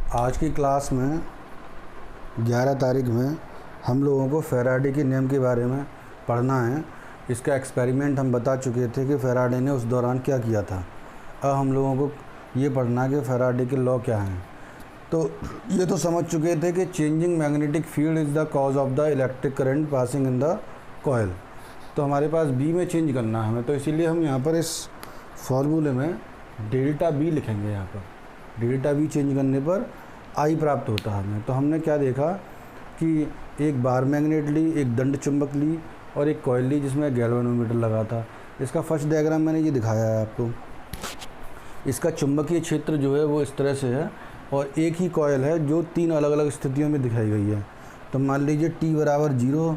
आज की क्लास में 11 तारीख में हम लोगों को फैराडे के नियम के बारे में पढ़ना है। इसका एक्सपेरिमेंट हम बता चुके थे कि फैराडे ने उस दौरान क्या किया था। अब हम लोगों को ये पढ़ना है कि फैराडे के लॉ क्या हैं। तो ये तो समझ चुके थे कि changing magnetic field is the cause of the electric current passing in the coil. तो हमारे पास बी में चेंज करना है हमें, तो इसीलिए हम यहाँ पर इस फॉर्मूले में डेल्टा बी लिखेंगे। यहाँ पर डेल्टा बी चेंज करने पर आई प्राप्त होता है हमें। तो हमने क्या देखा कि एक बार मैग्नेट ली, एक दंड चुंबक ली और एक कॉइल ली जिसमें गैल्वेनोमीटर लगा था। इसका फर्स्ट डायग्राम मैंने ये दिखाया है आपको। इसका चुंबकीय क्षेत्र जो है वो इस तरह से है और एक ही कॉइल है जो 3 अलग अलग स्थितियों में दिखाई गई है। तो मान लीजिए t बराबर 0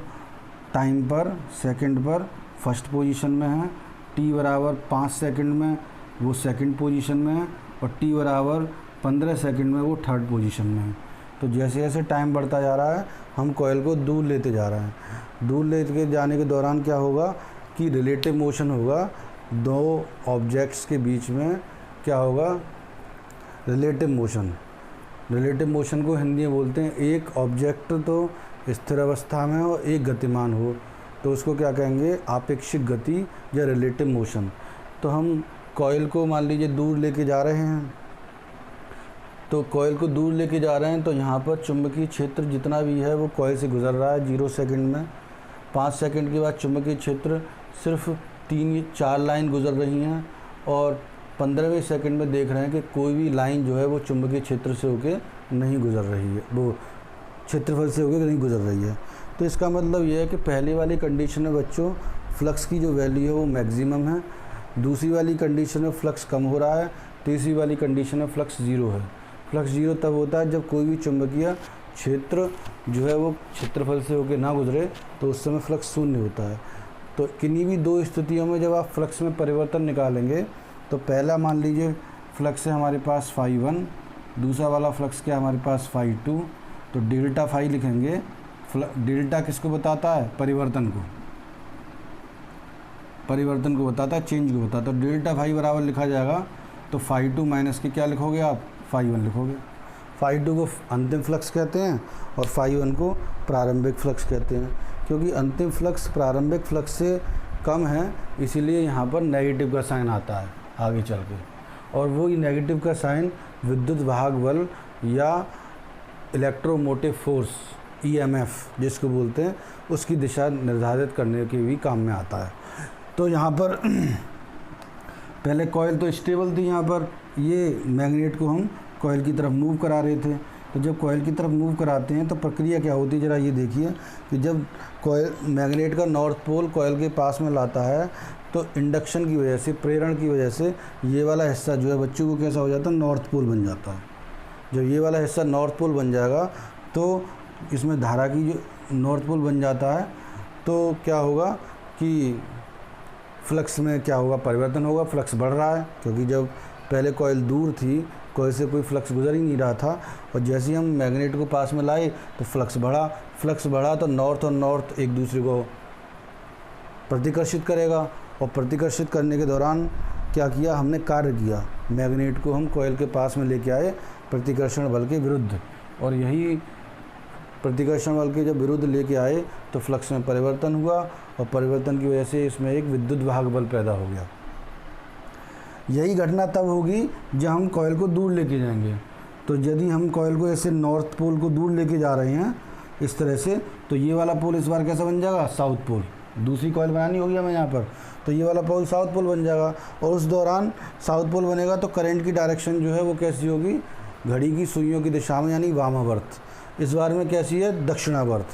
टाइम पर सेकंड पर फर्स्ट पोजीशन में है, t बराबर 5 सेकंड में वो सेकंड पोजीशन में है और t बराबर 15 सेकंड में वो थर्ड पोजीशन में है। तो जैसे जैसे टाइम बढ़ता जा रहा है हम कॉइल को दूर लेते जा रहे हैं। दूर लेते जाने के दौरान क्या होगा कि रिलेटिव मोशन होगा। दो ऑब्जेक्ट्स के बीच में क्या होगा, रिलेटिव मोशन। रिलेटिव मोशन को हिंदी में बोलते हैं, एक ऑब्जेक्ट तो स्थिर अवस्था में हो, एक गतिमान हो, तो उसको क्या कहेंगे, आपेक्षिक गति या रिलेटिव मोशन। तो हम कॉइल को मान लीजिए दूर लेके जा रहे हैं, तो कॉइल को दूर लेके जा रहे हैं तो यहाँ पर चुंबकीय क्षेत्र जितना भी है वो कॉइल से गुजर रहा है 0 सेकंड में। 5 सेकंड के बाद चुंबकीय क्षेत्र सिर्फ 3-4 लाइन गुजर रही हैं और 15वें सेकंड में देख रहे हैं कि कोई भी लाइन जो है वो चुंबकीय क्षेत्र से होके नहीं गुजर रही है, वो क्षेत्रफल से होके नहीं गुजर रही है। तो इसका मतलब ये है कि पहली वाली कंडीशन में बच्चों फ्लक्स की जो वैल्यू है वो मैक्सिमम है, दूसरी वाली कंडीशन में फ्लक्स कम हो रहा है, तीसरी वाली कंडीशन में फ्लक्स 0 है। फ्लक्स 0 तब होता है जब कोई भी चुंबकीय क्षेत्र जो है वो क्षेत्रफल से होकर ना गुजरे, तो उस समय फ्लक्स 0 होता है। तो किन्हीं भी दो स्थितियों में जब आप फ्लक्स में परिवर्तन निकालेंगे तो पहला मान लीजिए फ्लक्स है हमारे पास φ1, दूसरा वाला फ्लक्स क्या हमारे पास φ2। तो डेल्टा फाई लिखेंगे। डेल्टा किसको बताता है, परिवर्तन को, परिवर्तन को बताता है, चेंज को बताता है। तो डेल्टा फाई बराबर लिखा जाएगा तो φ2 माइनस के क्या लिखोगे आप, φ1 लिखोगे। φ2 को अंतिम फ्लक्स कहते हैं और φ1 को प्रारंभिक फ्लक्स कहते हैं। क्योंकि अंतिम फ्लक्स प्रारंभिक फ्लक्स से कम है इसीलिए यहाँ पर नेगेटिव का साइन आता है आगे चल के, और वो नेगेटिव का साइन विद्युत वाहक बल या इलेक्ट्रोमोटिव फोर्स EMF जिसको बोलते हैं उसकी दिशा निर्धारित करने के भी काम में आता है। तो यहाँ पर पहले कॉइल तो स्टेबल थी, यहाँ पर ये मैग्नेट को हम कॉइल की तरफ मूव करा रहे थे। तो जब कॉइल की तरफ मूव कराते हैं तो प्रक्रिया क्या होती है, ज़रा ये देखिए कि जब कॉइल मैग्नेट का नॉर्थ पोल कॉइल के पास में लाता है तो इंडक्शन की वजह से, प्रेरण की वजह से ये वाला हिस्सा जो है बच्चों को कैसा हो जाता है, नॉर्थ पोल बन जाता है। जब ये वाला हिस्सा नॉर्थ पोल बन जाएगा तो इसमें धारा की जो नॉर्थ पोल बन जाता है तो क्या होगा कि फ्लक्स में क्या होगा, परिवर्तन होगा, फ्लक्स बढ़ रहा है। क्योंकि जब पहले कॉइल दूर थी, कॉइल से कोई फ्लक्स गुजर ही नहीं रहा था, और जैसे ही हम मैग्नेट को पास में लाए तो फ्लक्स बढ़ा। फ्लक्स बढ़ा तो नॉर्थ और नॉर्थ एक दूसरे को प्रतिकर्षित करेगा, और प्रतिकर्षित करने के दौरान क्या किया हमने, कार्य किया। मैग्नेट को हम कॉइल के पास में लेके आए प्रतिकर्षण बल के विरुद्ध, और यही प्रतिकर्षण बल के जब विरुद्ध लेके आए तो फ्लक्स में परिवर्तन हुआ और परिवर्तन की वजह से इसमें एक विद्युत वाहक बल पैदा हो गया। यही घटना तब होगी जब हम कॉइल को दूर लेके जाएंगे। तो यदि हम कॉइल को ऐसे नॉर्थ पोल को दूर लेके जा रहे हैं इस तरह से, तो ये वाला पोल इस बार कैसा बन जाएगा, साउथ पोल। दूसरी कॉइल बनानी होगी हमें यहाँ पर, तो ये वाला पोल साउथ पोल बन जाएगा। और उस दौरान साउथ पोल बनेगा तो करंट की डायरेक्शन जो है वो कैसी होगी, घड़ी की सुइयों की दिशा में, यानी वामावर्त। इस बार में कैसी है, दक्षिणावर्त।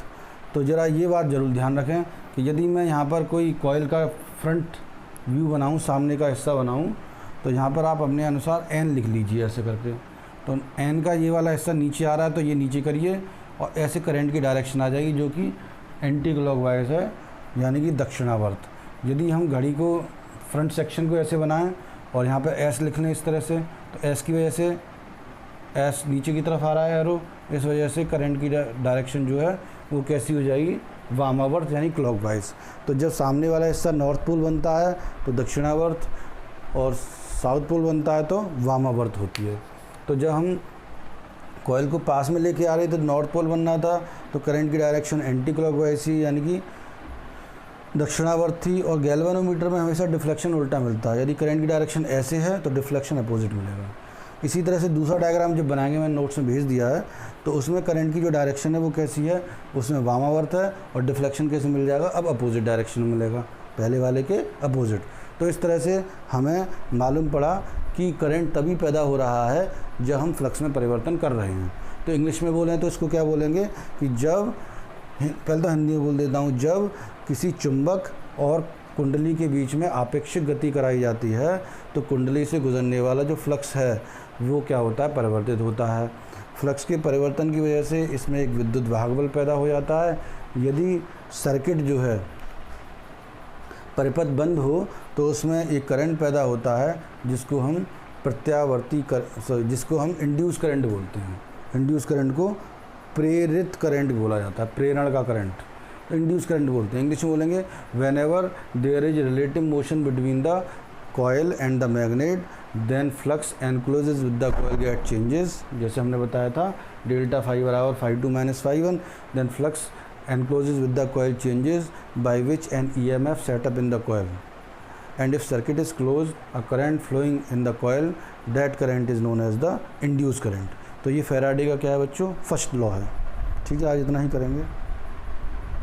तो ज़रा ये बात ज़रूर ध्यान रखें कि यदि मैं यहाँ पर कोई कॉइल का फ्रंट व्यू बनाऊँ, सामने का हिस्सा बनाऊँ, तो यहाँ पर आप अपने अनुसार n लिख लीजिए ऐसे करके। तो n का ये वाला हिस्सा नीचे आ रहा है तो ये नीचे करिए और ऐसे करंट की डायरेक्शन आ जाएगी जो कि एंटी क्लॉकवाइज है, यानी कि दक्षिणावर्त। यदि हम घड़ी को फ्रंट सेक्शन को ऐसे बनाएं और यहाँ पर s लिख लें इस तरह से, तो s की वजह से S नीचे की तरफ आ रहा है एरो, इस वजह से करंट की डायरेक्शन जो है वो कैसी हो जाएगी, वामावर्त यानी क्लॉकवाइज। तो जब सामने वाला हिस्सा नॉर्थ पोल बनता है तो दक्षिणावर्त और साउथ पोल बनता है तो वामावर्त होती है। तो जब हम कॉइल को पास में लेके आ रही, तो नॉर्थ पोल बनना था, तो करंट की डायरेक्शन एंटी क्लॉकवाइज थी, यानी कि दक्षिणावर्त थी। और गैल्वेनोमीटर में हमेशा डिफ्लेक्शन उल्टा मिलता है, यदि करंट की डायरेक्शन ऐसे है तो डिफ्लेक्शन अपोजिट मिलेगा। इसी तरह से दूसरा डायग्राम जब बनाएंगे, मैंने नोट्स में भेज दिया है, तो उसमें करंट की जो डायरेक्शन है वो कैसी है, उसमें वामावर्त है, और डिफ्लेक्शन कैसे मिल जाएगा, अब अपोजिट डायरेक्शन में मिलेगा, पहले वाले के अपोजिट। तो इस तरह से हमें मालूम पड़ा कि करंट तभी पैदा हो रहा है जब हम फ्लक्स में परिवर्तन कर रहे हैं। तो इंग्लिश में बोलें तो इसको क्या बोलेंगे कि जब, पहले तो हिंदी में बोल देता हूँ, जब किसी चुंबक और कुंडली के बीच में आपेक्षिक गति कराई जाती है तो कुंडली से गुजरने वाला जो फ्लक्स है वो क्या होता है, परिवर्तित होता है। फ्लक्स के परिवर्तन की वजह से इसमें एक विद्युत वाहक बल पैदा हो जाता है। यदि सर्किट जो है परिपथ बंद हो तो उसमें एक करंट पैदा होता है जिसको हम जिसको हम इंड्यूस करंट बोलते हैं। इंड्यूस करंट को प्रेरित करंट बोला जाता है, प्रेरण का करंट इंड्यूस करंट बोलते हैं। इंग्लिश में बोलेंगे whenever there is relative motion between the coil and the magnet then flux encloses with the coil get changes. जैसे हमने बताया था डेल्टा फाई बराबर φ2 - φ1, then flux encloses with the coil changes by which an EMF set up in the coil, and if circuit is closed a current flowing in the coil, that current is known as the induced current। तो ये Faraday का क्या है बच्चों, first law है। ठीक है, आज इतना ही करेंगे।